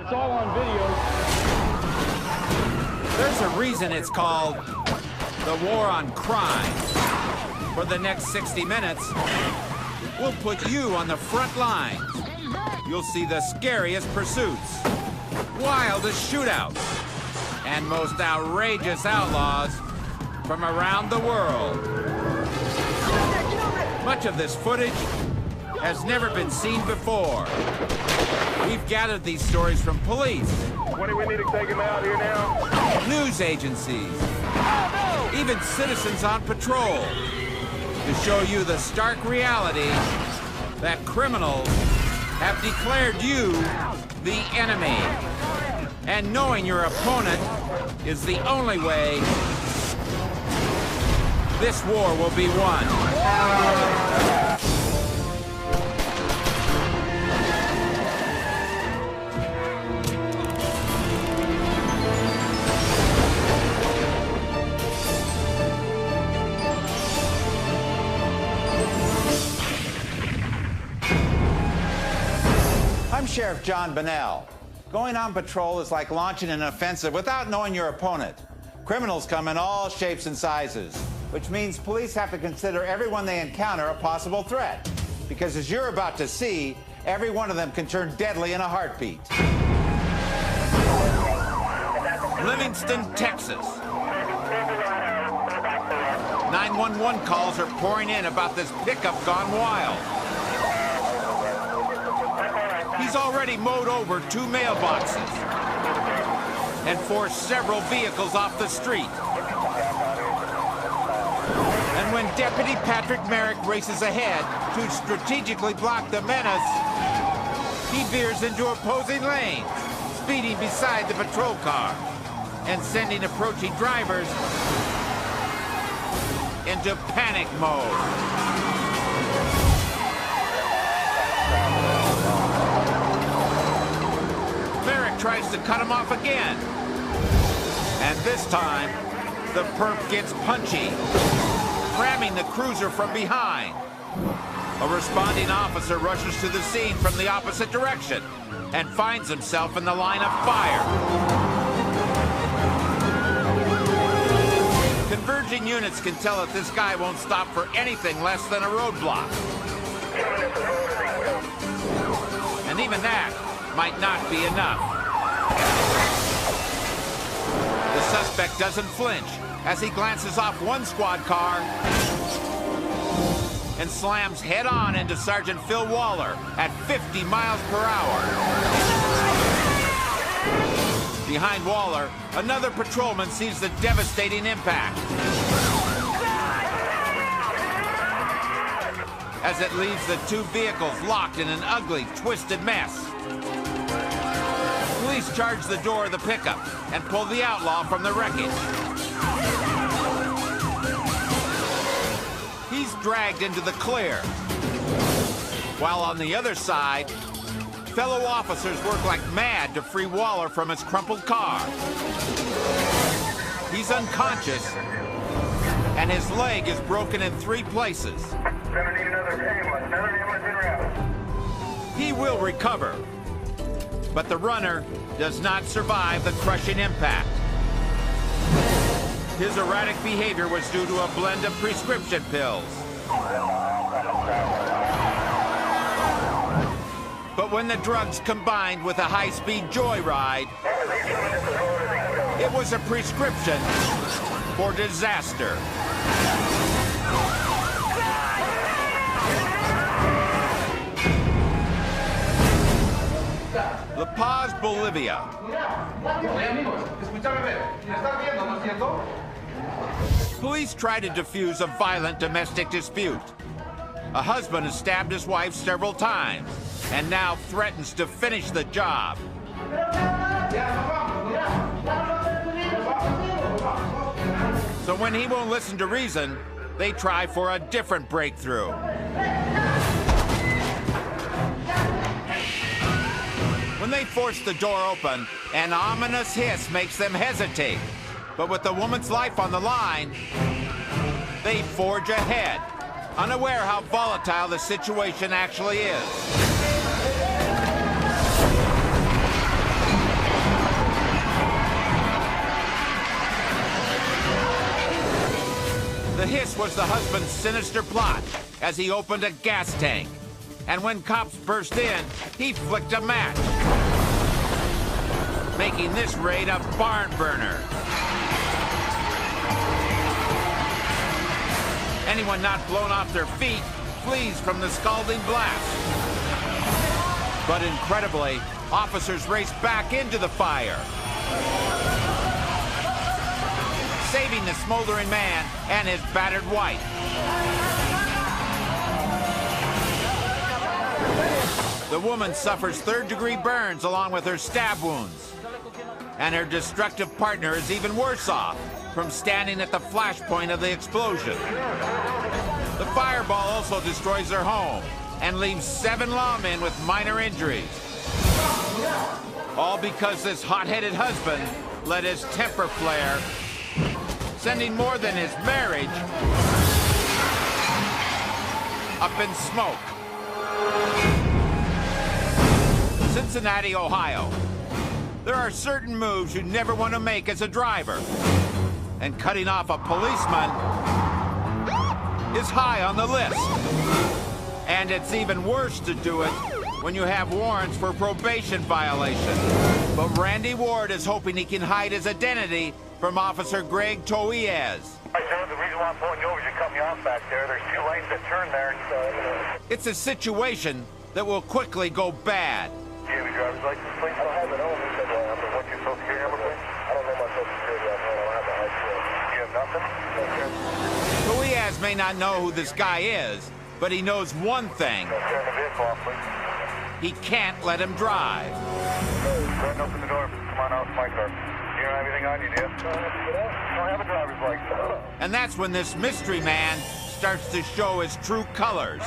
It's all on video. There's a reason it's called the War on Crime. For the next 60 minutes, we'll put you on the front lines. You'll see the scariest pursuits, wildest shootouts, and most outrageous outlaws from around the world. Much of this footage has never been seen before. We've gathered these stories from police. What do we need to take him out here now? News agencies, even citizens on patrol, to show you the stark reality that criminals have declared you the enemy. And knowing your opponent is the only way this war will be won. I'm Sheriff John Bonnell. Going on patrol is like launching an offensive without knowing your opponent. Criminals come in all shapes and sizes, which means police have to consider everyone they encounter a possible threat. Because as you're about to see, every one of them can turn deadly in a heartbeat. Livingston, Texas. 911 calls are pouring in about this pickup gone wild. He's already mowed over 2 mailboxes and forced several vehicles off the street. And when Deputy Patrick Merrick races ahead to strategically block the menace, he veers into opposing lanes, speeding beside the patrol car and sending approaching drivers into panic mode. Tries to cut him off again. And this time, the perp gets punchy, ramming the cruiser from behind. A responding officer rushes to the scene from the opposite direction and finds himself in the line of fire. Converging units can tell that this guy won't stop for anything less than a roadblock. And even that might not be enough. The suspect doesn't flinch as he glances off one squad car and slams head-on into Sergeant Phil Waller at 50 miles per hour. Behind Waller, another patrolman sees the devastating impact as it leaves the 2 vehicles locked in an ugly, twisted mess. Police charge the door of the pickup and pull the outlaw from the wreckage. He's dragged into the clear. While on the other side, fellow officers work like mad to free Waller from his crumpled car. He's unconscious, and his leg is broken in 3 places. He will recover, but the runner does not survive the crushing impact. His erratic behavior was due to a blend of prescription pills. But when the drugs combined with a high-speed joyride, it was a prescription for disaster. La Paz, Bolivia. Police try to defuse a violent domestic dispute. A husband has stabbed his wife several times and now threatens to finish the job. So when he won't listen to reason, they try for a different breakthrough. When they force the door open, an ominous hiss makes them hesitate. But with the woman's life on the line, they forge ahead, unaware how volatile the situation actually is. hiss was the husband's sinister plot as he opened a gas tank. And when cops burst in, he flicked a match, making this raid a barn burner. Anyone not blown off their feet flees from the scalding blast. But incredibly, officers race back into the fire, saving the smoldering man and his battered wife. The woman suffers third-degree burns along with her stab wounds. And her destructive partner is even worse off from standing at the flashpoint of the explosion. The fireball also destroys their home and leaves 7 lawmen with minor injuries. All because this hot-headed husband let his temper flare, sending more than his marriage up in smoke. Cincinnati, Ohio. There are certain moves you never want to make as a driver. And cutting off a policeman is high on the list. And it's even worse to do it when you have warrants for probation violation. But Randy Ward is hoping he can hide his identity from Officer Greg Toiez. Right, sir, the reason why I'm pulling you over is you cut me off back there. There's 2 lanes that turn there. It's a situation that will quickly go bad. Do you have your driver's license, please? I don't have it on me. What's your social security number, please? I don't know my social security number. I don't have the license. You have nothing? No, sir. Toiez may not know who this guy is, but he knows one thing. Turn the vehicle off, please. He can't let him drive. Go ahead and open the door. Come on out to my car. You don't have anything on you, do you? I don't have a driver's license. And that's when this mystery man starts to show his true colors.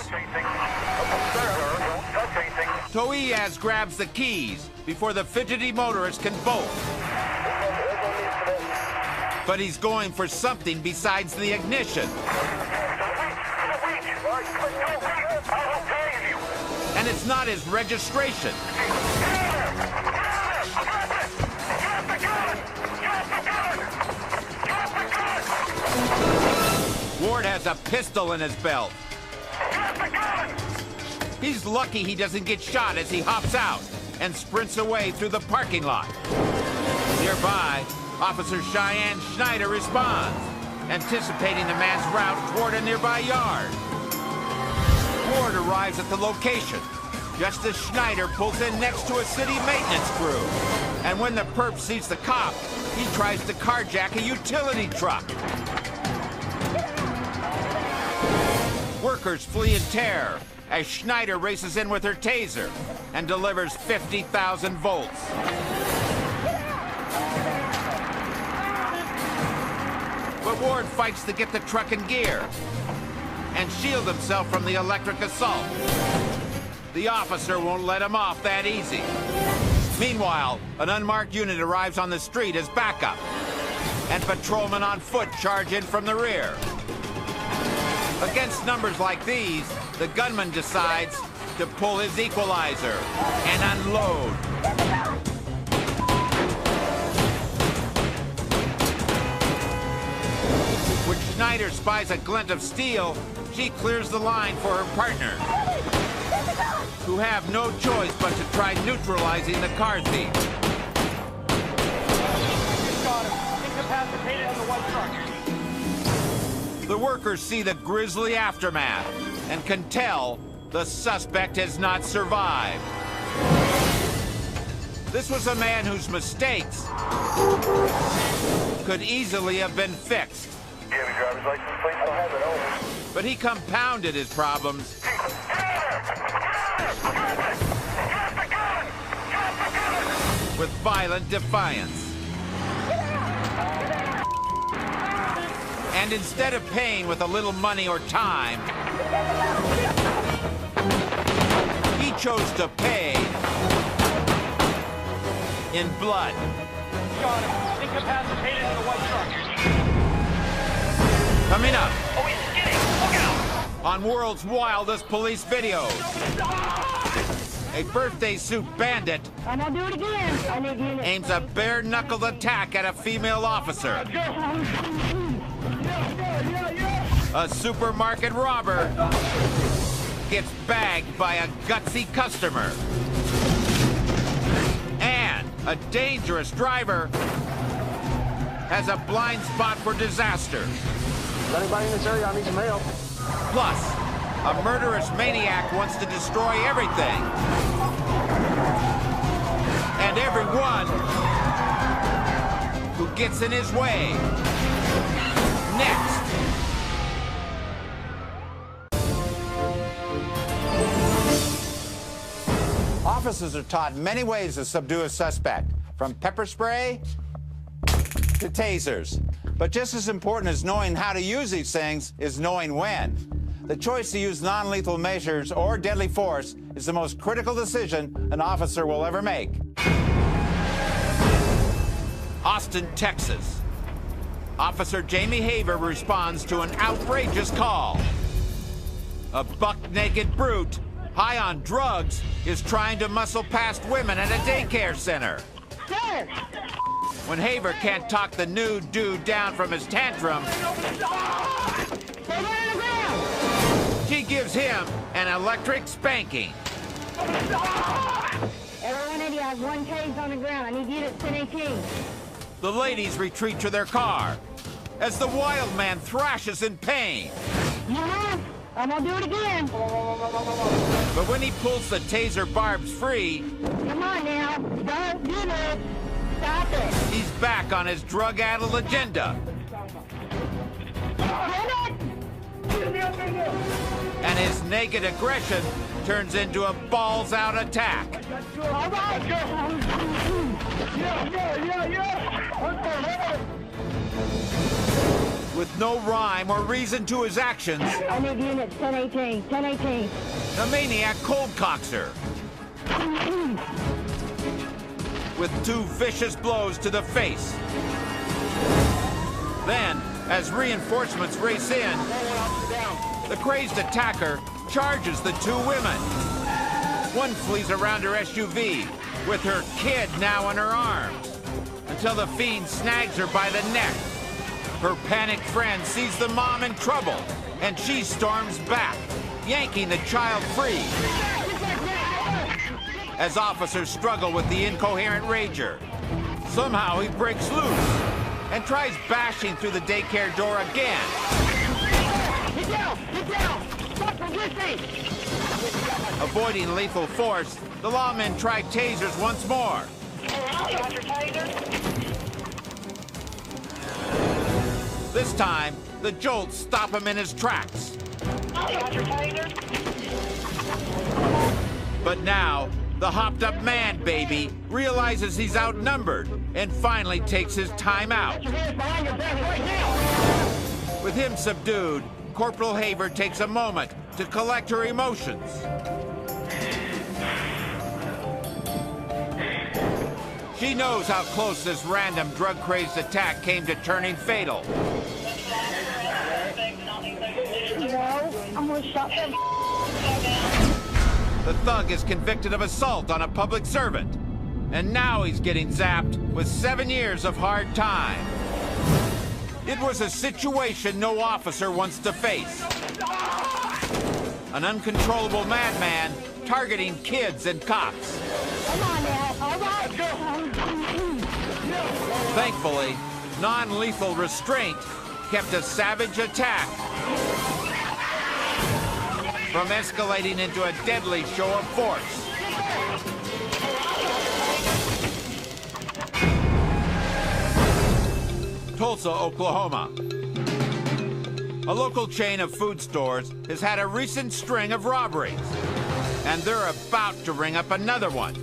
Toiez grabs the keys before the fidgety motorist can bolt. But he's going for something besides the ignition. And it's not his registration. Ward has a pistol in his belt. He's lucky he doesn't get shot as he hops out and sprints away through the parking lot. Nearby, Officer Cheyenne Schneider responds, anticipating the man's route toward a nearby yard. Ward arrives at the location, just as Schneider pulls in next to a city maintenance crew. And when the perp sees the cop, he tries to carjack a utility truck. Workers flee in terror as Schneider races in with her taser and delivers 50,000 volts. But Ward fights to get the truck in gear and shield himself from the electric assault. The officer won't let him off that easy. Meanwhile, an unmarked unit arrives on the street as backup, and patrolmen on foot charge in from the rear. Against numbers like these, the gunman decides to pull his equalizer and unload. When Schneider spies a glint of steel, she clears the line for her partner, who have no choice but to try neutralizing the car thief. Got him. Incapacitated in the white truck. The workers see the grisly aftermath and can tell the suspect has not survived. This was a man whose mistakes could easily have been fixed. Do you have your driver's license, please? I don't have it on. But he compounded his problems with violent defiance. And instead of paying with a little money or time, he chose to pay in blood. Got him. Incapacitated in the white truck. Coming up Oh, he's skidding. Look out. on World's Wildest Police Videos, a birthday suit bandit I'm gonna do it again. I need you. aims a bare-knuckled attack at a female officer. Yeah. A supermarket robber gets bagged by a gutsy customer. And a dangerous driver has a blind spot for disaster. Is anybody in this area? I need some help. Plus, a murderous maniac wants to destroy everything. And everyone who gets in his way. Next. Officers are taught many ways to subdue a suspect, from pepper spray to tasers. But just as important as knowing how to use these things is knowing when. The choice to use non-lethal measures or deadly force is the most critical decision an officer will ever make. Austin, Texas. Officer Jamie Haver responds to an outrageous call. A buck-naked brute, high on drugs, is trying to muscle past women at a daycare center. Sir! When Haver can't talk the nude dude down from his tantrum, Stay down on the ground! she gives him an electric spanking. Everyone of you has one case on the ground. I need you to 1018. The ladies retreat to their car as the wild man thrashes in pain. Yeah, I'm gonna do it again. But when he pulls the taser barbs free, Come on now. Don't do it. Stop it. he's back on his drug-addled agenda. And his naked aggression turns into a balls-out attack. All right. With no rhyme or reason to his actions, I need units 1018. 1018. the maniac cold-cocks her. With two vicious blows to the face. Then, as reinforcements race in, the crazed attacker charges the two women. One flees around her SUV, with her kid now in her arms, until the fiend snags her by the neck. Her panicked friend sees the mom in trouble, and she storms back, yanking the child free. As officers struggle with the incoherent rager, somehow he breaks loose and tries bashing through the daycare door again. Get down! Get down! Stop resisting! Avoiding lethal force, the lawmen try tasers once more. This time, the jolts stop him in his tracks. But now, the hopped-up man baby realizes he's outnumbered and finally takes his time out. With him subdued, Corporal Haver takes a moment to collect her emotions. She knows how close this random drug-crazed attack came to turning fatal. No, I'm gonna shut them. The thug is convicted of assault on a public servant, and now he's getting zapped with 7 years of hard time. It was a situation no officer wants to face. An uncontrollable madman targeting kids and cops. Come on now. All right. Thankfully, non-lethal restraint kept a savage attack from escalating into a deadly show of force. Tulsa, Oklahoma. A local chain of food stores has had a recent string of robberies, and they're about to ring up another one.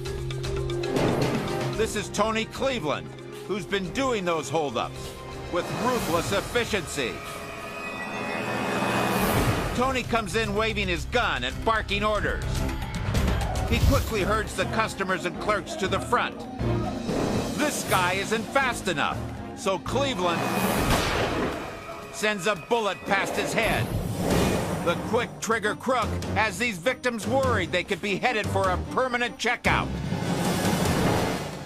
This is Tony Cleveland, who's been doing those holdups with ruthless efficiency. Tony comes in waving his gun and barking orders. He quickly herds the customers and clerks to the front. This guy isn't fast enough, so Cleveland sends a bullet past his head. The quick trigger crook has these victims worried they could be headed for a permanent checkout.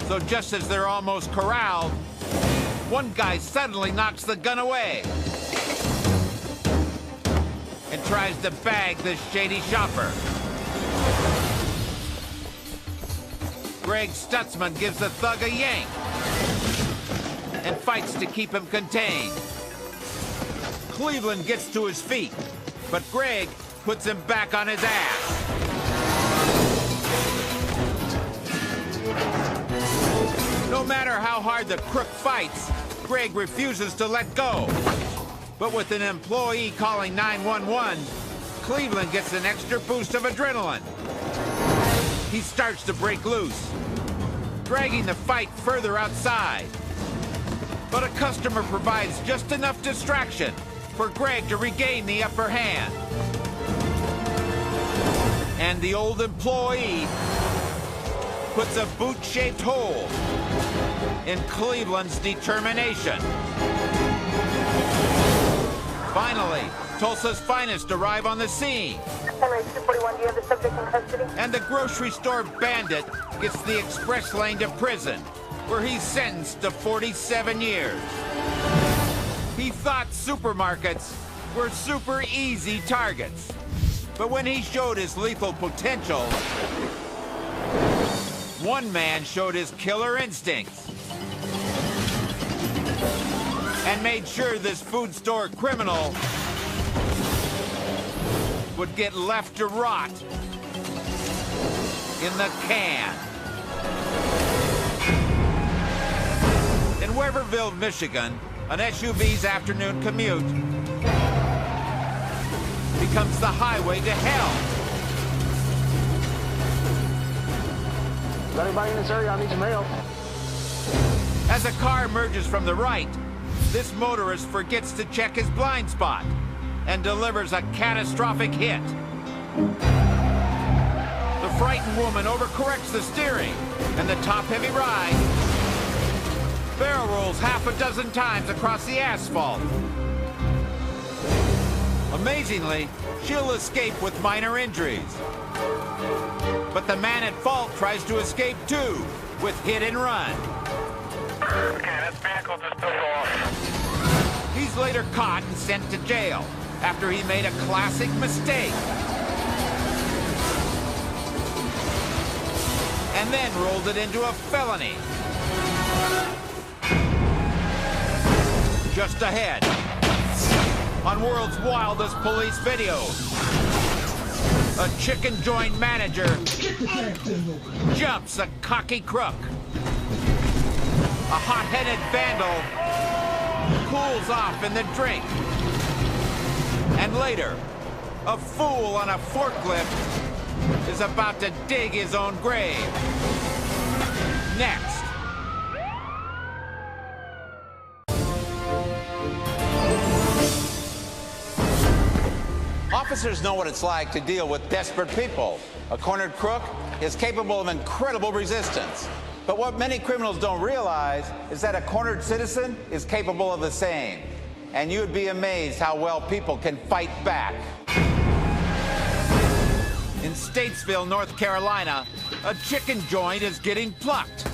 So just as they're almost corralled, one guy suddenly knocks the gun away. and tries to bag this shady shopper. Greg Stutzman gives the thug a yank and fights to keep him contained. Cleveland gets to his feet, but Greg puts him back on his ass. No matter how hard the crook fights, Greg refuses to let go. But with an employee calling 911, Cleveland gets an extra boost of adrenaline. He starts to break loose, dragging the fight further outside. But a customer provides just enough distraction for Greg to regain the upper hand. And the old employee puts a boot-shaped hole in Cleveland's determination. Finally, Tulsa's finest arrive on the scene. Henry 241, do you have the subject in custody? And the grocery store bandit gets the express lane to prison, where he's sentenced to 47 years. He thought supermarkets were super easy targets. But when he showed his lethal potential, one man showed his killer instincts and made sure this food store criminal would get left to rot in the can. In Weberville, Michigan, an SUV's afternoon commute becomes the highway to hell. Is anybody in this area? I need some help. As a car merges from the right, this motorist forgets to check his blind spot and delivers a catastrophic hit. The frightened woman overcorrects the steering, and the top-heavy ride barrel rolls half a dozen times across the asphalt. Amazingly, she'll escape with minor injuries. But the man at fault tries to escape too, with hit and run. Okay, this vehicle just took off. He's later caught and sent to jail after he made a classic mistake. And then rolled it into a felony. Just ahead, on World's Wildest Police Videos, a chicken joint manager jumps a cocky crook. A hot-headed vandal cools off in the drink. And later, a fool on a forklift is about to dig his own grave. Next. Officers know what it's like to deal with desperate people. A cornered crook is capable of incredible resistance. But what many criminals don't realize is that a cornered citizen is capable of the same. And you'd be amazed how well people can fight back. In Statesville, North Carolina, a chicken joint is getting plucked.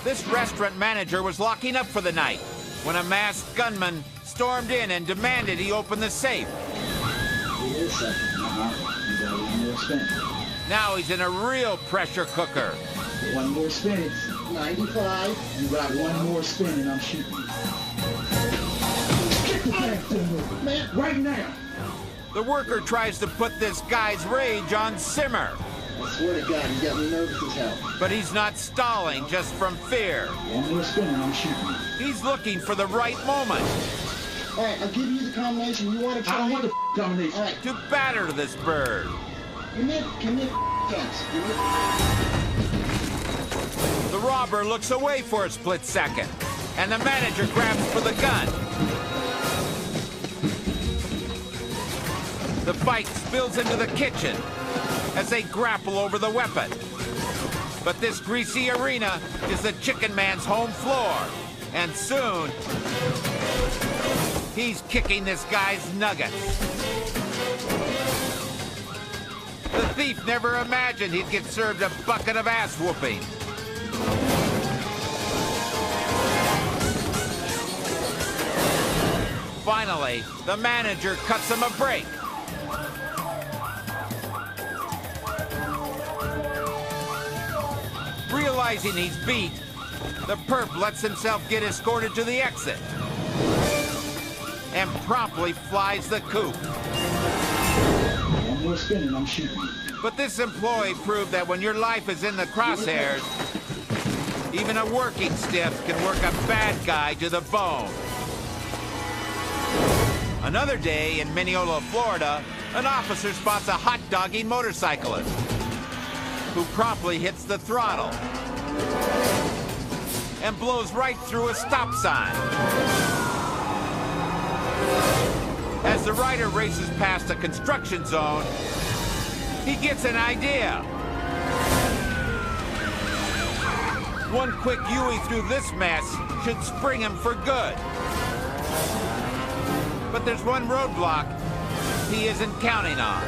This restaurant manager was locking up for the night when a masked gunman stormed in and demanded he open the safe. Now he's in a real pressure cooker. One more spin, it's 95. You got one more spin and I'm shooting. Get the back to me, man, right now. The worker tries to put this guy's rage on simmer. I swear to God, you got me nervous as hell. But he's not stalling just from fear. One more spin and I'm shooting. He's looking for the right moment All right, I'll give you the combination. You want to try? I don't want the combination. All right, to batter this bird. give me a chance. Give me The robber looks away for a split second, and the manager grabs for the gun. The fight spills into the kitchen as they grapple over the weapon. But this greasy arena is the chicken man's home floor, and soon he's kicking this guy's nuggets. The thief never imagined he'd get served a bucket of ass whooping. Finally, the manager cuts him a break. Realizing he's beat, the perp lets himself get escorted to the exit and promptly flies the coop. One more spin and I'm shooting. But this employee proved that when your life is in the crosshairs, even a working stiff can work a bad guy to the bone. Another day in Mineola, Florida, an officer spots a hot-dogging motorcyclist who promptly hits the throttle and blows right through a stop sign. As the rider races past a construction zone, he gets an idea. One quick U-ey through this mess should spring him for good. But there's one roadblock he isn't counting on.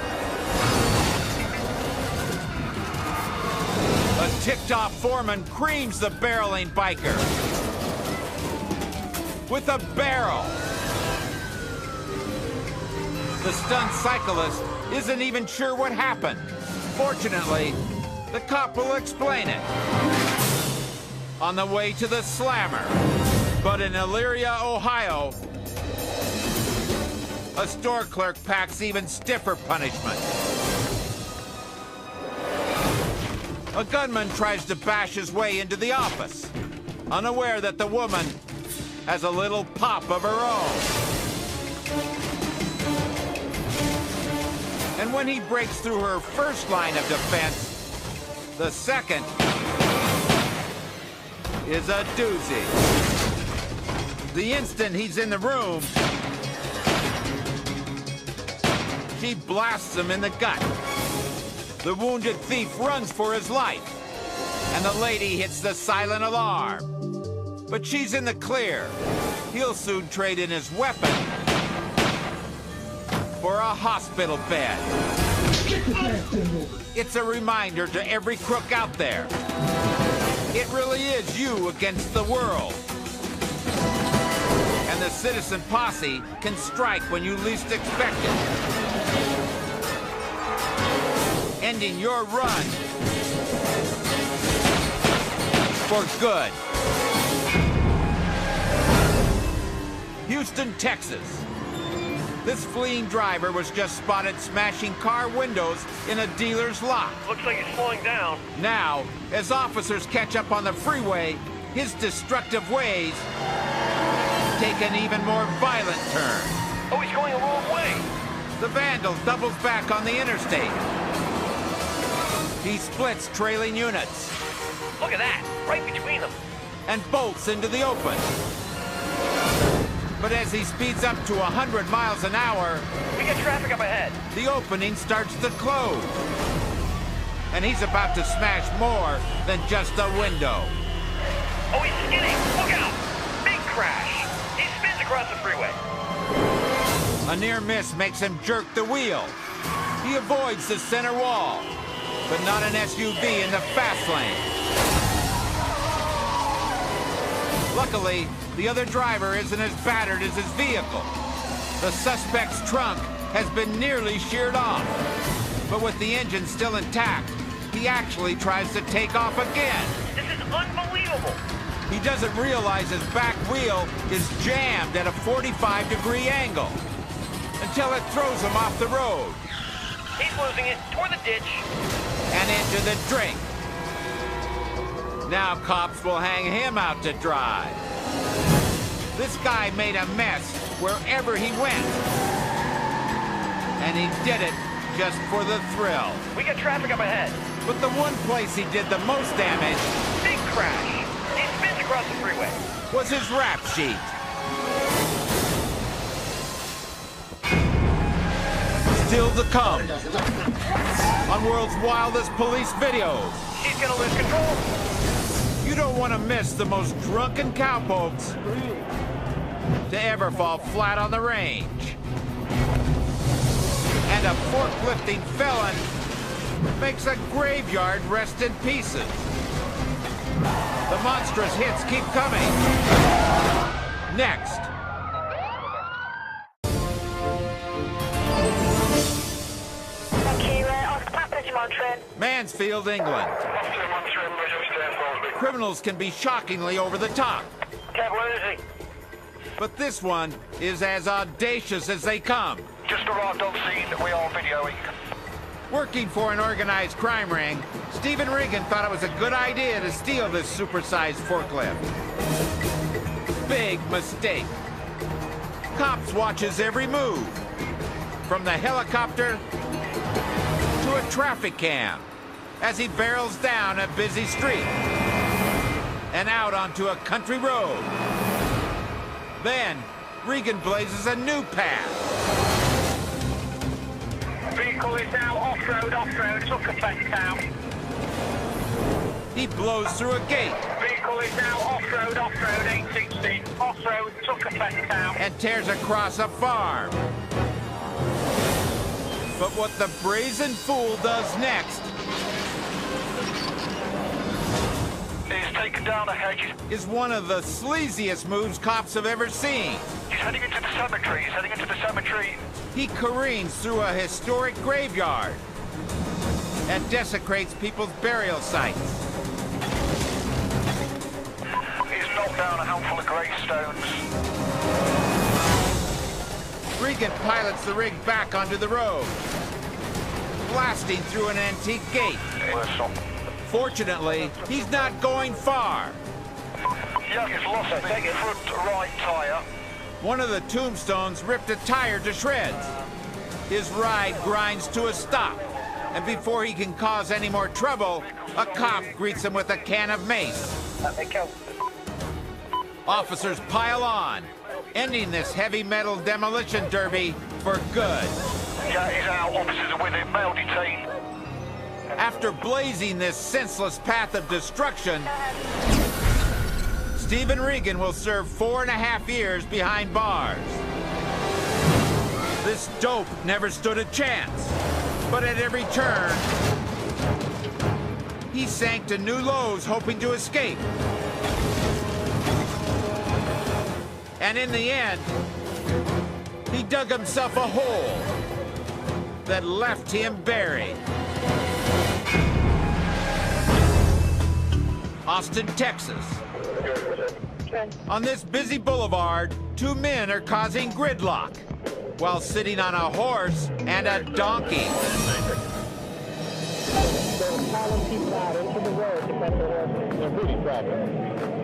A ticked-off foreman creams the barreling biker with a barrel. The stunned cyclist isn't even sure what happened. Fortunately, the cop will explain it on the way to the slammer. But in Elyria, Ohio, a store clerk packs even stiffer punishment. A gunman tries to bash his way into the office, unaware that the woman has a little pop of her own. And when he breaks through her first line of defense, the second is a doozy. The instant he's in the room, she blasts him in the gut. The wounded thief runs for his life, and the lady hits the silent alarm. But she's in the clear. He'll soon trade in his weapon for a hospital bed. It's a reminder to every crook out there. It really is you against the world. And the citizen posse can strike when you least expect it, ending your run for good. Houston, Texas. This fleeing driver was just spotted smashing car windows in a dealer's lot. Looks like he's slowing down. Now, as officers catch up on the freeway, his destructive ways take an even more violent turn. Oh, he's going the wrong way. The vandal doubles back on the interstate. He splits trailing units. Look at that, right between them. And bolts into the open. But as he speeds up to 100 miles an hour, We get traffic up ahead. the opening starts to close. And he's about to smash more than just a window. Oh, he's skidding. Look out. Big crash. He spins across the freeway. A near miss makes him jerk the wheel. He avoids the center wall, but not an SUV in the fast lane. Luckily, the other driver isn't as battered as his vehicle. The suspect's trunk has been nearly sheared off. But with the engine still intact, he actually tries to take off again. This is unbelievable. He doesn't realize his back wheel is jammed at a 45-degree angle until it throws him off the road He's losing it toward the ditch. and into the drink. Now cops will hang him out to dry. This guy made a mess wherever he went. And he did it just for the thrill. We get traffic up ahead. But the one place he did the most damage Big crash. He spins across the freeway. was his rap sheet. Still to come on World's Wildest Police Videos. He's gonna lose control. You don't want to miss the most drunken cowpokes to ever fall flat on the range. And a forklifting felon makes a graveyard rest in pieces. The monstrous hits keep coming. Next Mansfield, England. Criminals can be shockingly over the top. Kev, where is he? But this one is as audacious as they come. Just arrived on scene. We are videoing. Working for an organized crime ring, Stephen Regan thought it was a good idea to steal this supersized forklift. Big mistake. Cops watch his every move. From the helicopter to a traffic cam as he barrels down a busy street and out onto a country road. Then, Regan blazes a new path. Vehicle is now off-road, Zuckerfest Town. He blows through a gate Vehicle is now off-road, 860. Off-road, Zuckerfest Town. and tears across a farm. But what the brazen fool does next He's taken down a hedge. is one of the sleaziest moves cops have ever seen. He's heading into the cemetery. He careens through a historic graveyard and desecrates people's burial sites. He's knocked down a handful of gravestones. Regan pilots the rig back onto the road, blasting through an antique gate. Fortunately, he's not going far. Yeah, he's lost the front right tyre. One of the tombstones ripped a tire to shreds. His ride grinds to a stop, and before he can cause any more trouble, a cop greets him with a can of mace. Officers pile on, ending this heavy metal demolition derby for good. Yeah, he's out. Officers are with him. Male detained. After blazing this senseless path of destruction, Stephen Regan will serve 4.5 years behind bars. This dope never stood a chance, but at every turn, he sank to new lows hoping to escape. And in the end, he dug himself a hole that left him buried. Austin, Texas. On this busy boulevard, two men are causing gridlock while sitting on a horse and a donkey.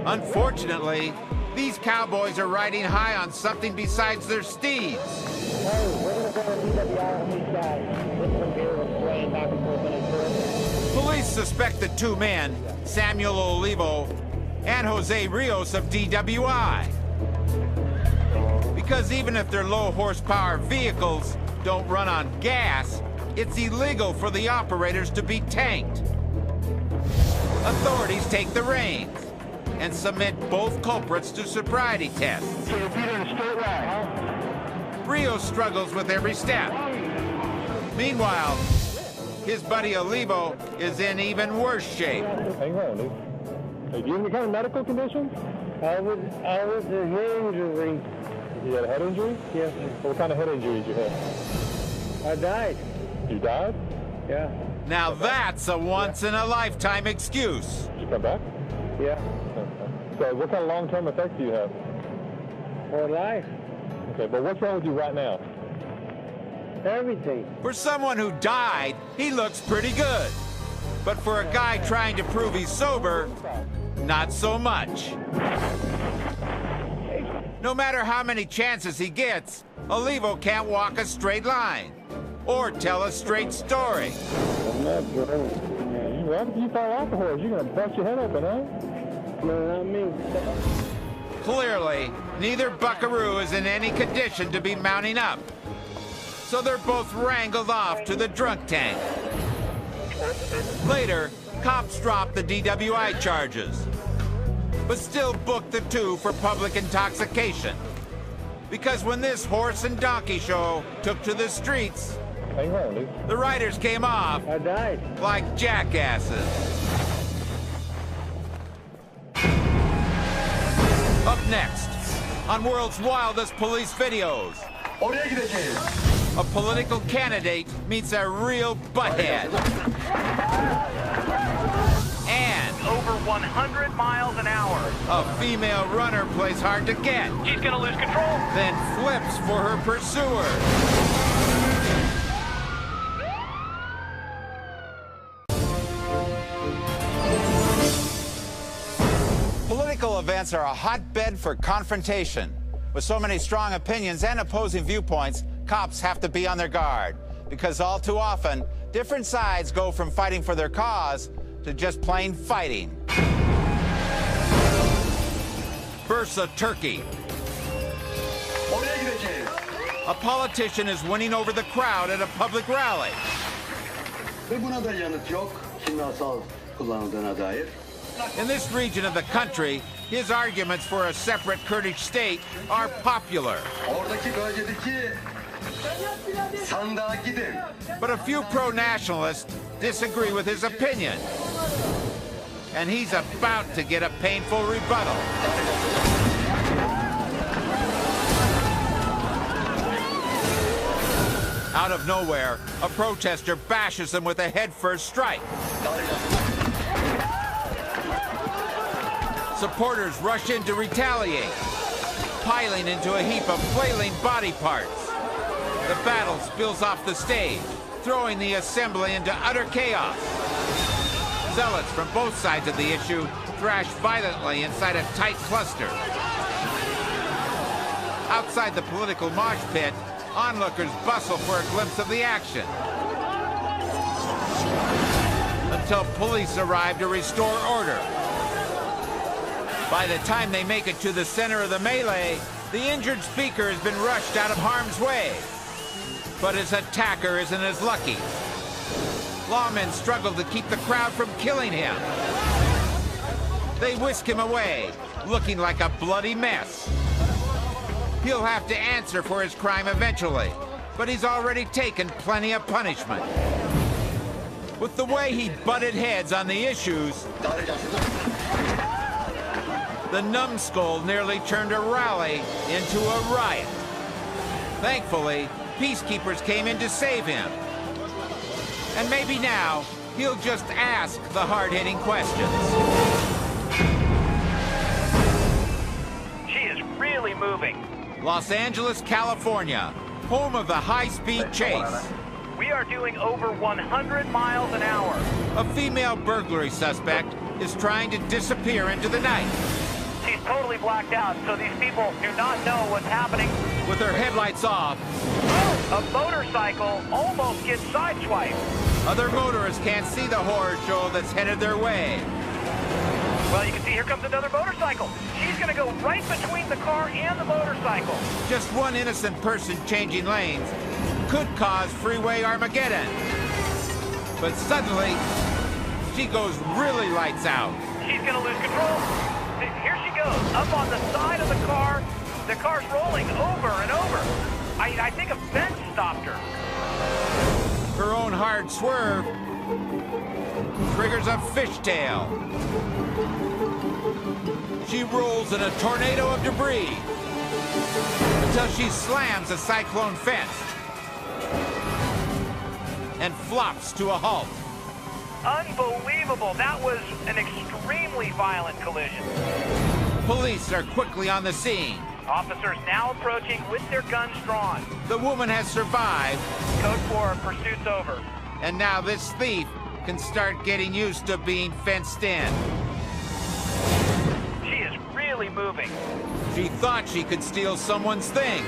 Unfortunately, these cowboys are riding high on something besides their steeds. Police suspect the two men, Samuel Olivo and Jose Rios of DWI. Because even if their low horsepower vehicles don't run on gas, it's illegal for the operators to be tanked. Authorities take the reins and submit both culprits to sobriety tests. Rios struggles with every step. Meanwhile, his buddy Olivo is in even worse shape. Hang on, dude. Hey, do you have any kind of medical condition? I was a head injury. You had a head injury? Yes. What kind of head injury did you have? I died. You died? Yeah. Now that's a once-in-a-lifetime excuse. Did you come back? Yeah. Okay. So what kind of long-term effects do you have? For life. Okay, but what's wrong with you right now? Everything. For someone who died, he looks pretty good. But for a guy trying to prove he's sober, not so much. No matter how many chances he gets, Olivo can't walk a straight line or tell a straight story. Well, if you fall off the horse, you're going to bust your head open, huh? No, not me. Clearly, neither buckaroo is in any condition to be mounting up. So they're both wrangled off to the drunk tank. Later, cops drop the DWI charges, but still book the two for public intoxication. Because when this horse and donkey show took to the streets, Hang on, dude. the riders came off I died. like jackasses. Up next, on World's Wildest Police Videos, a political candidate meets a real butthead. And Over 100 miles an hour. a female runner plays hard to get, She's gonna lose control. then flips for her pursuer. Political events are a hotbed for confrontation. With so many strong opinions and opposing viewpoints, cops have to be on their guard. Because all too often, different sides go from fighting for their cause to just plain fighting. Bursa, Turkey. A politician is winning over the crowd at a public rally. Ve buna da yanıt yok kimyasal kullanıldığına dair. In this region of the country, his arguments for a separate Kurdish state are popular. Oradaki bölgedeki sandığa gidin. But a few pro-nationalists disagree with his opinion. And he's about to get a painful rebuttal. Out of nowhere, a protester bashes him with a head-first strike. Supporters rush in to retaliate, piling into a heap of flailing body parts. The battle spills off the stage, throwing the assembly into utter chaos. Zealots from both sides of the issue thrash violently inside a tight cluster. Outside the political mosh pit, onlookers bustle for a glimpse of the action. Until police arrive to restore order. By the time they make it to the center of the melee, the injured speaker has been rushed out of harm's way. But his attacker isn't as lucky. Lawmen struggle to keep the crowd from killing him. They whisk him away, looking like a bloody mess. He'll have to answer for his crime eventually, but he's already taken plenty of punishment. With the way he butted heads on the issues, the numbskull nearly turned a rally into a riot. Thankfully, peacekeepers came in to save him. And maybe now, he'll just ask the hard-hitting questions. She is really moving. Los Angeles, California, home of the high-speed chase. We are doing over 100 miles an hour. A female burglary suspect is trying to disappear into the night. She's totally blacked out, so these people do not know what's happening. With her headlights off, A motorcycle almost gets sideswiped. other motorists can't see the horror show that's headed their way. Well, you can see here comes another motorcycle. She's going to go right between the car and the motorcycle. Just one innocent person changing lanes could cause freeway Armageddon. But suddenly, she goes really lights out. She's going to lose control. Here she goes, up on the side of the car. The car's rolling over and over. I think a fence stopped her. Her own hard swerve triggers a fishtail. She rolls in a tornado of debris until she slams a cyclone fence and flops to a halt. Unbelievable. That was an extremely violent collision. Police are quickly on the scene. Officers now approaching with their guns drawn. The woman has survived. Code 4, pursuit's over. And now this thief can start getting used to being fenced in. She is really moving. She thought she could steal someone's things,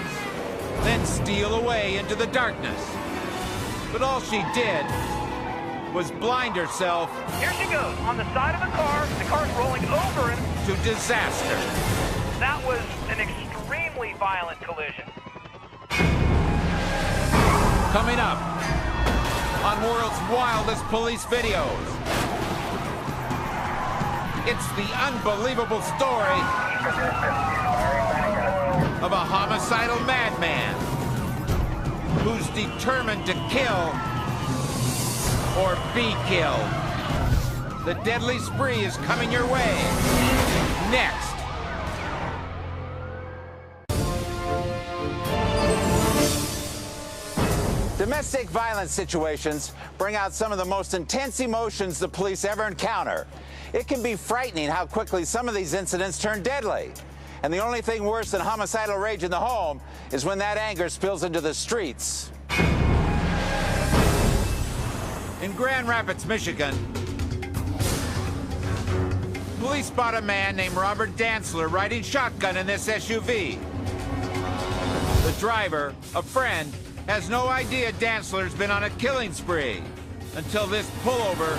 then steal away into the darkness. But all she did was blind herself. Here she goes, on the side of the car. The car's rolling over and to disaster. That was an extremely violent collision. Coming up on World's Wildest Police Videos, it's the unbelievable story of a homicidal madman who's determined to kill or be killed. The deadly spree is coming your way next. Domestic Domestic violence situations bring out some of the most intense emotions the police ever encounter. It can be frightening how quickly some of these incidents turn deadly. And the only thing worse than homicidal rage in the home is when that anger spills into the streets. In Grand Rapids, Michigan, police spot a man named Robert Dantzler riding shotgun in this SUV. The driver, a friend, has no idea Dantzler's been on a killing spree until this pullover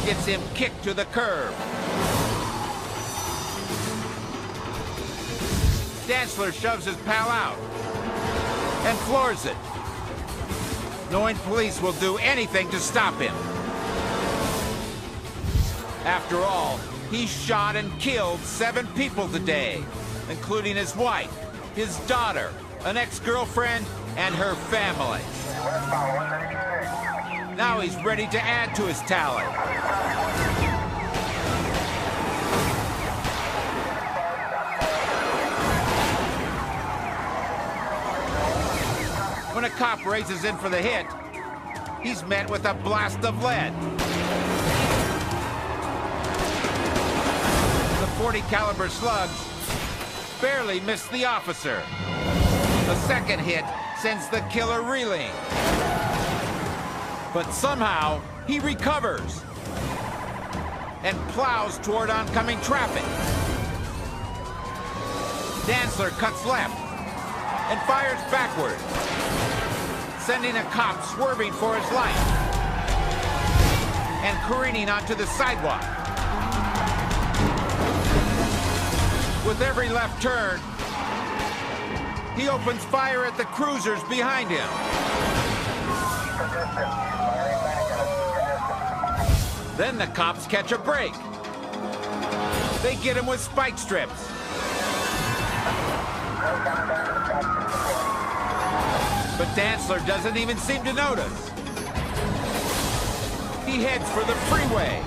gets him kicked to the curb. Dantzler shoves his pal out and floors it, knowing police will do anything to stop him. After all, he shot and killed 7 people today, including his wife, his daughter, an ex-girlfriend, and her family. Now he's ready to add to his tally. When a cop races in for the hit, he's met with a blast of lead. The .40 caliber slugs barely missed the officer. The second hit sends the killer reeling. But somehow, he recovers and plows toward oncoming traffic. Dantzler cuts left and fires backward, sending a cop swerving for his life and careening onto the sidewalk. With every left turn, he opens fire at the cruisers behind him. Then the cops catch a break. They get him with spike strips. But Dantzler doesn't even seem to notice. He heads for the freeway.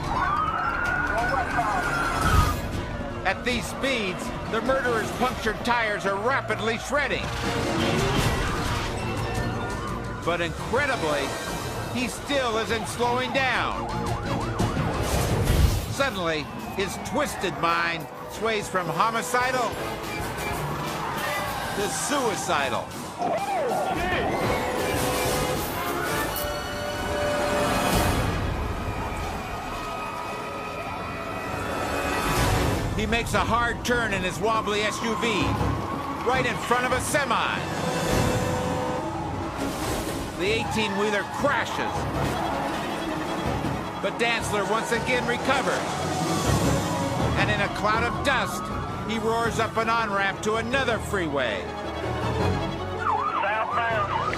At these speeds, the murderer's punctured tires are rapidly shredding. But incredibly, he still isn't slowing down. Suddenly, his twisted mind sways from homicidal to suicidal. He makes a hard turn in his wobbly SUV, right in front of a semi. The 18-wheeler crashes. But Dantzler once again recovers. And in a cloud of dust, he roars up an on-ramp to another freeway. Southbound.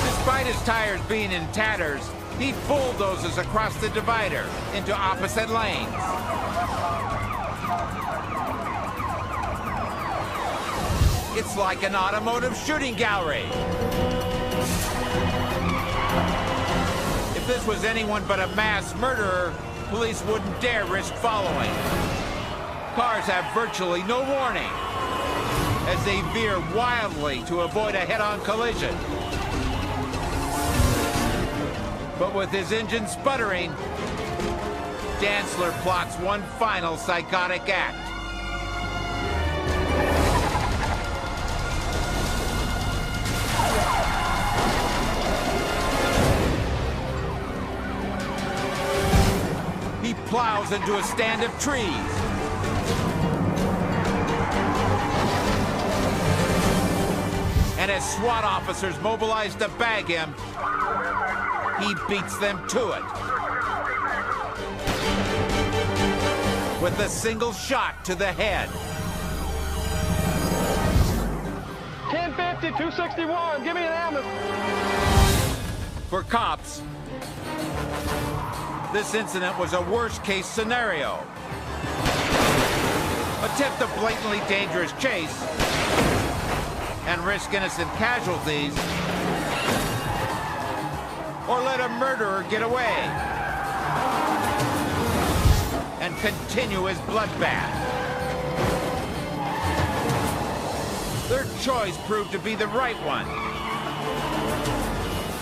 Despite his tires being in tatters, he bulldozes across the divider into opposite lanes. It's like an automotive shooting gallery. If this was anyone but a mass murderer, police wouldn't dare risk following. Cars have virtually no warning as they veer wildly to avoid a head-on collision. But with his engine sputtering, Dantzler plots one final psychotic act. He plows into a stand of trees. And as SWAT officers mobilize to bag him, he beats them to it. With a single shot to the head. 1050, 261, give me an ambulance. For cops, this incident was a worst-case scenario. Attempt a blatantly dangerous chase and risk innocent casualties, or let a murderer get away and continue his bloodbath. Their choice proved to be the right one.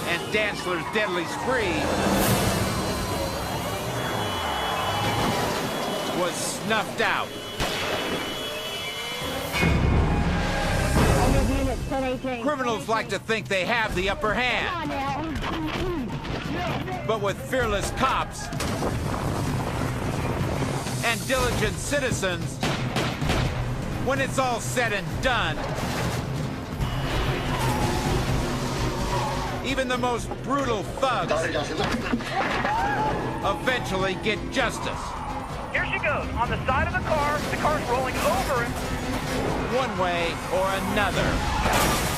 And Dantzler's deadly spree was snuffed out. Criminals like to think they have the upper hand. But with fearless cops and diligent citizens, when it's all said and done, even the most brutal thugs eventually get justice. Here she goes, on the side of the car. The car's rolling over him. One way or another.